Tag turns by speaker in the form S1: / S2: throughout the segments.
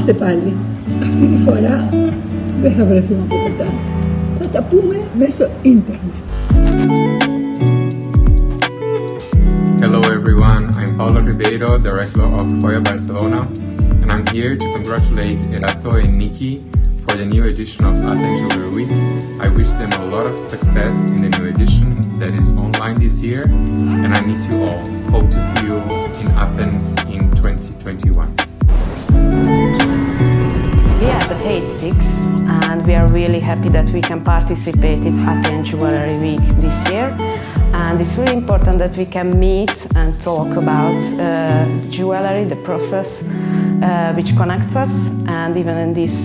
S1: είμαστε πάλι. Αυτή τη φορά δεν θα βρεθούμε από κοντά. Θα τα πούμε μέσω ίντερνετ.
S2: Hello everyone, I'm Paulo Ribeiro, Director of Hoya Barcelona, and I'm here to congratulate Erato and Nikki for the new edition of Athens Jewelry Week. I wish them a lot of success in the new edition that is online this year, and I miss you all. Hope to see you in Athens in 2021.
S3: We are the H6 and we are really happy that we can participate in Athens Jewelry Week this year. And it's really important that we can meet and talk about jewelry, the process which connects us, and even in this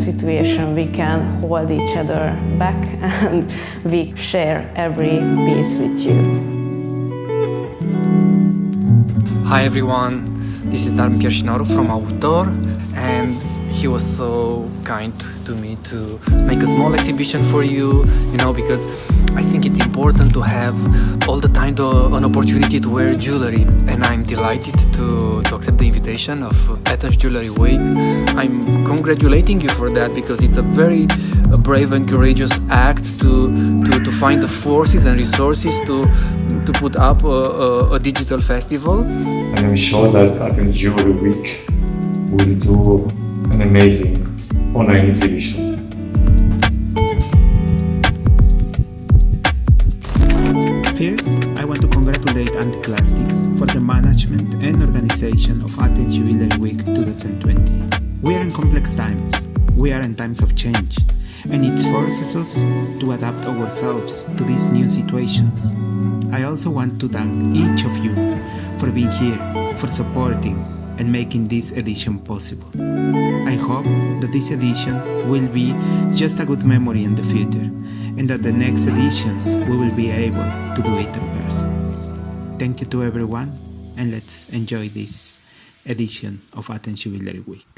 S3: situation we can hold each other back and we share every piece with you.
S4: Hi everyone, this is Darm Kirshinaru from Autor, and he was so kind to me to make a small exhibition for you, because I think it's important to have all the time an opportunity to wear jewelry, and I'm delighted to accept the invitation of Athens Jewelry Week. I'm congratulating you for that because it's a very brave and courageous act to find the forces and resources to put up a digital festival.
S5: And I'm sure that Athens Jewelry Week will do an amazing online exhibition.
S6: First, I want to congratulate Antiplastics for the management and organization of Athens Jewelry Week 2020. We are in complex times. We are in times of change, and it forces us to adapt ourselves to these new situations. I also want to thank each of you for being here, for supporting and making this edition possible. I hope that this edition will be just a good memory in the future, and that the next editions we will be able to do it in person. Thank you to everyone, and let's enjoy this edition of Athens Jewelry Week.